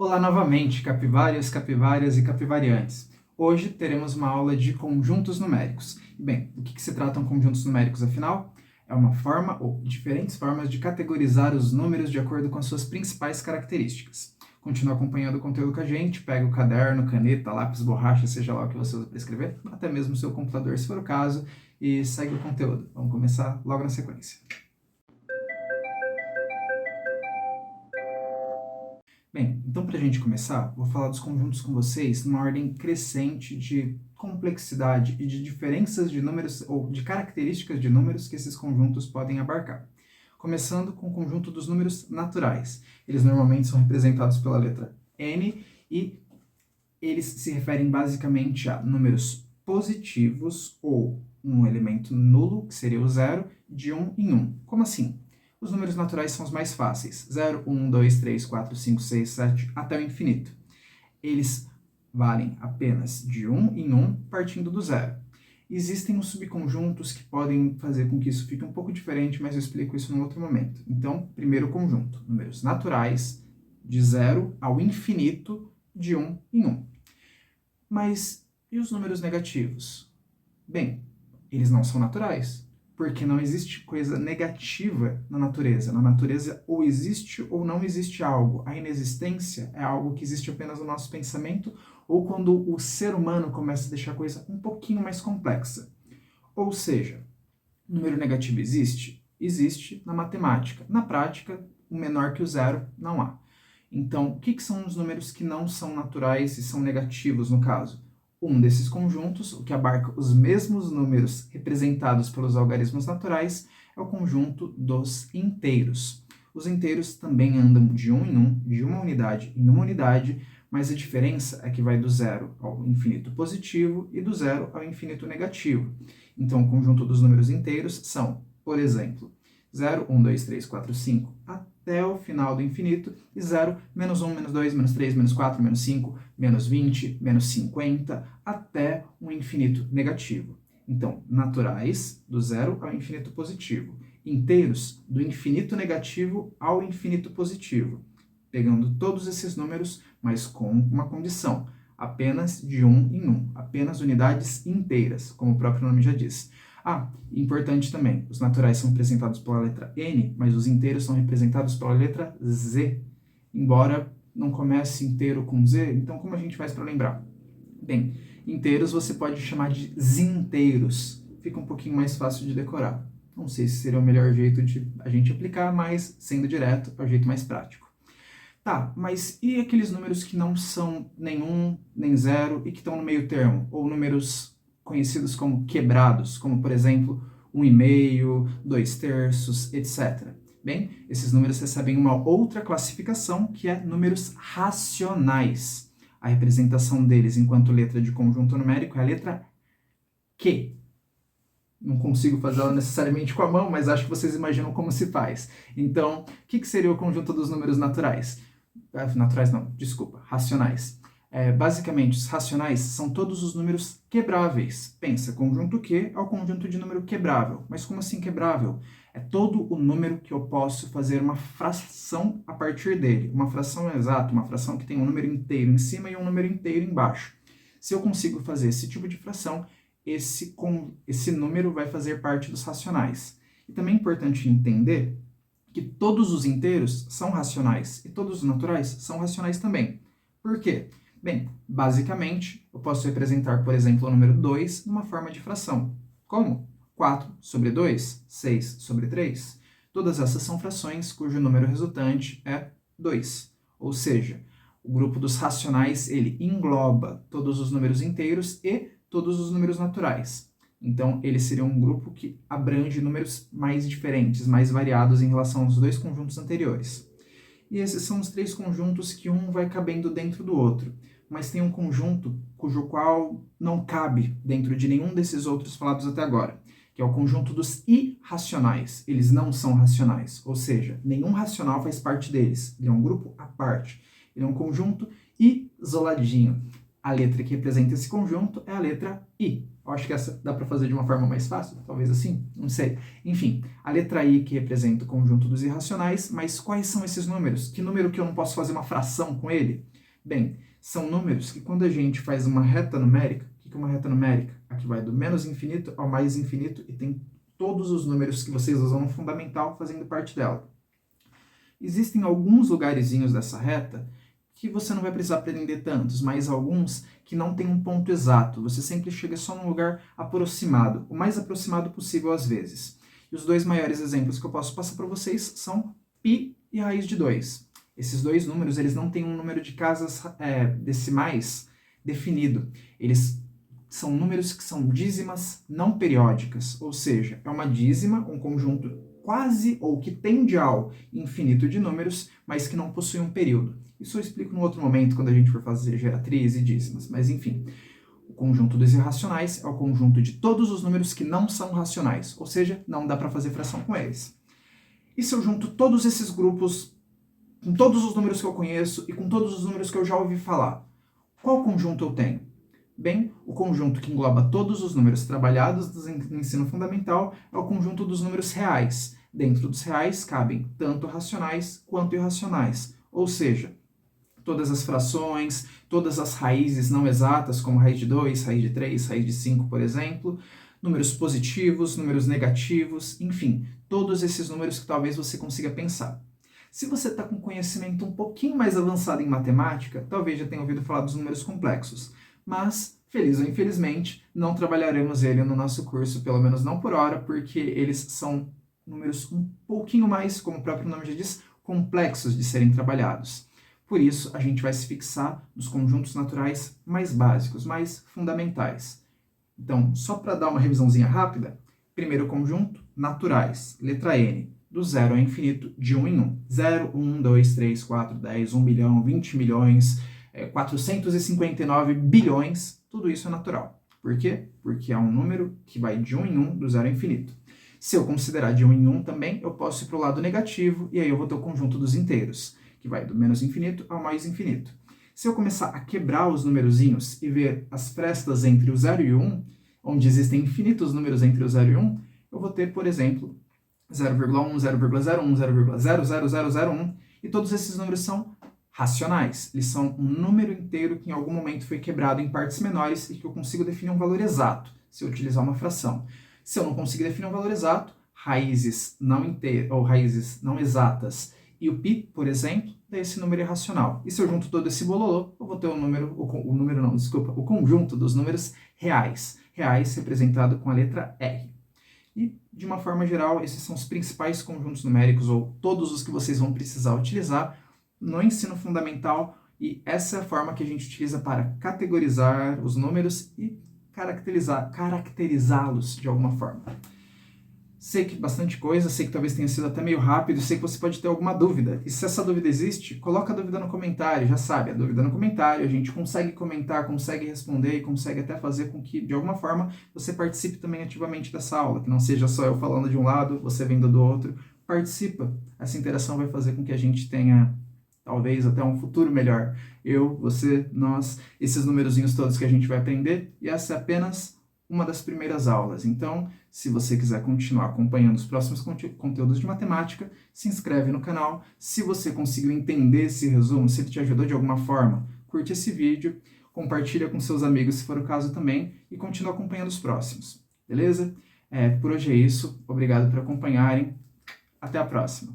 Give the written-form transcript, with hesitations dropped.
Olá novamente, capivários, capivárias e capivariantes. Hoje teremos uma aula de conjuntos numéricos. Bem, do que se tratam conjuntos numéricos, afinal? É uma forma ou diferentes formas de categorizar os números de acordo com as suas principais características. Continua acompanhando o conteúdo com a gente, pega o caderno, caneta, lápis, borracha, seja lá o que você usa para escrever, até mesmo o seu computador se for o caso, e segue o conteúdo. Vamos começar logo na sequência. Bem, então para a gente começar, vou falar dos conjuntos com vocês numa ordem crescente de complexidade e de diferenças de números ou de características de números que esses conjuntos podem abarcar. Começando com o conjunto dos números naturais. Eles normalmente são representados pela letra N e eles se referem basicamente a números positivos ou um elemento nulo, que seria o zero, de 1 em 1. Como assim? Os números naturais são os mais fáceis, 0, 1, 2, 3, 4, 5, 6, 7, até o infinito. Eles valem apenas de 1 em 1, partindo do zero. Existem os subconjuntos que podem fazer com que isso fique um pouco diferente, mas eu explico isso em outro momento. Então, primeiro conjunto, números naturais, de 0 ao infinito, de 1 em 1. Mas e os números negativos? Bem, eles não são naturais, porque não existe coisa negativa na natureza. Na natureza ou existe ou não existe algo. A inexistência é algo que existe apenas no nosso pensamento ou quando o ser humano começa a deixar a coisa um pouquinho mais complexa. Ou seja, o número negativo existe? Existe na matemática. Na prática, o menor que o zero não há. Então, o que são os números que não são naturais e são negativos no caso? Um desses conjuntos, o que abarca os mesmos números representados pelos algarismos naturais, é o conjunto dos inteiros. Os inteiros também andam de 1 em 1, de uma unidade em uma unidade, mas a diferença é que vai do zero ao infinito positivo e do zero ao infinito negativo. Então, o conjunto dos números inteiros são, por exemplo, 0, 1, 2, 3, 4, 5, até o final do infinito, e 0, menos 1, menos 2, menos 3, menos 4, menos 5, menos 20, menos 50, até um infinito negativo. Então, naturais, do 0 ao infinito positivo. Inteiros, do infinito negativo ao infinito positivo. Pegando todos esses números, mas com uma condição, apenas de 1 em 1, apenas unidades inteiras, como o próprio nome já diz. Importante também, os naturais são representados pela letra N, mas os inteiros são representados pela letra Z. Embora não comece inteiro com Z, então como a gente faz para lembrar? Bem, inteiros você pode chamar de zinteiros, fica um pouquinho mais fácil de decorar. Não sei se seria o melhor jeito de a gente aplicar, mas sendo direto é o jeito mais prático. Tá, mas e aqueles números que não são nem 1, nem 0 e que estão no meio termo? Ou números conhecidos como quebrados, como por exemplo 1,5, 2/3, etc. Bem, esses números recebem uma outra classificação que é números racionais. A representação deles enquanto letra de conjunto numérico é a letra Q. Não consigo fazê-la necessariamente com a mão, mas acho que vocês imaginam como se faz. Então, o que seria o conjunto dos números naturais? Naturais não, desculpa, racionais. Basicamente, os racionais são todos os números quebráveis. Pensa, conjunto Q é o conjunto de número quebrável. Mas como assim quebrável? É todo o número que eu posso fazer uma fração a partir dele. Uma fração exata, uma fração que tem um número inteiro em cima e um número inteiro embaixo. Se eu consigo fazer esse tipo de fração, esse número vai fazer parte dos racionais. E também é importante entender que todos os inteiros são racionais e todos os naturais são racionais também. Por quê? Bem, basicamente, eu posso representar, por exemplo, o número 2 numa forma de fração. Como? 4 sobre 2, 6 sobre 3. Todas essas são frações cujo número resultante é 2. Ou seja, o grupo dos racionais, ele engloba todos os números inteiros e todos os números naturais. Então, ele seria um grupo que abrange números mais diferentes, mais variados em relação aos dois conjuntos anteriores. E esses são os três conjuntos que um vai cabendo dentro do outro. Mas tem um conjunto cujo qual não cabe dentro de nenhum desses outros falados até agora, que é o conjunto dos irracionais. Eles não são racionais, ou seja, nenhum racional faz parte deles. Ele é um grupo à parte. Ele é um conjunto isoladinho. A letra que representa esse conjunto é a letra I. Eu acho que essa dá para fazer de uma forma mais fácil, talvez assim, não sei. Enfim, a letra I que representa o conjunto dos irracionais, mas quais são esses números? Que número que eu não posso fazer uma fração com ele? Bem, são números que quando a gente faz uma reta numérica, o que é uma reta numérica? Aqui vai do menos infinito ao mais infinito e tem todos os números que vocês usam no fundamental fazendo parte dela. Existem alguns lugarzinhos dessa reta que você não vai precisar aprender tantos, mas alguns que não tem um ponto exato. Você sempre chega só num lugar aproximado, o mais aproximado possível às vezes. E os dois maiores exemplos que eu posso passar para vocês são π e raiz de 2. Esses dois números, eles não têm um número de casas decimais definido. Eles são números que são dízimas não periódicas, ou seja, é uma dízima, um conjunto quase ou que tende ao infinito de números, mas que não possui um período. Isso eu explico num outro momento, quando a gente for fazer geratriz e dízimas, mas enfim. O conjunto dos irracionais é o conjunto de todos os números que não são racionais, ou seja, não dá para fazer fração com eles. E se eu junto todos esses grupos, com todos os números que eu conheço e com todos os números que eu já ouvi falar, qual conjunto eu tenho? Bem, o conjunto que engloba todos os números trabalhados no ensino fundamental é o conjunto dos números reais. Dentro dos reais cabem tanto racionais quanto irracionais, ou seja, todas as frações, todas as raízes não exatas, como raiz de 2, raiz de 3, raiz de 5, por exemplo, números positivos, números negativos, enfim, todos esses números que talvez você consiga pensar. Se você está com conhecimento um pouquinho mais avançado em matemática, talvez já tenha ouvido falar dos números complexos, mas, feliz ou infelizmente, não trabalharemos ele no nosso curso, pelo menos não por hora, porque eles são números um pouquinho mais, como o próprio nome já diz, complexos de serem trabalhados. Por isso, a gente vai se fixar nos conjuntos naturais mais básicos, mais fundamentais. Então, só para dar uma revisãozinha rápida, primeiro conjunto, naturais, letra N, do 0 ao infinito, de 1 em 1. 0, 1, 2, 3, 4, 10, 1 bilhão, 20 milhões, 459 bilhões, tudo isso é natural. Por quê? Porque é um número que vai de 1 em 1, do 0 ao infinito. Se eu considerar de 1 em 1 também, eu posso ir para o lado negativo, e aí eu vou ter o conjunto dos inteiros, que vai do menos infinito ao mais infinito. Se eu começar a quebrar os numerozinhos e ver as frestas entre o 0 e o 1, onde existem infinitos números entre o 0 e o 1, eu vou ter, por exemplo, 0,1, 0,01, 0,00001, e todos esses números são racionais. Eles são um número inteiro que em algum momento foi quebrado em partes menores e que eu consigo definir um valor exato, se eu utilizar uma fração. Se eu não conseguir definir um valor exato, raízes não inteiras ou raízes não exatas e o π, por exemplo, daí esse número irracional. E se eu junto todo esse bololô, eu vou ter o conjunto dos números reais. Reais representado com a letra R. E, de uma forma geral, esses são os principais conjuntos numéricos, ou todos os que vocês vão precisar utilizar no ensino fundamental, e essa é a forma que a gente utiliza para categorizar os números e caracterizá-los de alguma forma. Sei que bastante coisa, sei que talvez tenha sido até meio rápido, sei que você pode ter alguma dúvida. E se essa dúvida existe, coloca a dúvida no comentário, já sabe, a dúvida no comentário, a gente consegue comentar, consegue responder e consegue até fazer com que, de alguma forma, você participe também ativamente dessa aula, que não seja só eu falando de um lado, você vendo do outro. Participa, essa interação vai fazer com que a gente tenha, talvez, até um futuro melhor. Eu, você, nós, esses numerozinhos todos que a gente vai aprender, e essa é apenas uma das primeiras aulas. Então, se você quiser continuar acompanhando os próximos conteúdos de matemática, se inscreve no canal. Se você conseguiu entender esse resumo, se ele te ajudou de alguma forma, curte esse vídeo, compartilha com seus amigos se for o caso também e continua acompanhando os próximos, beleza? Por hoje é isso. Obrigado por acompanharem. Até a próxima.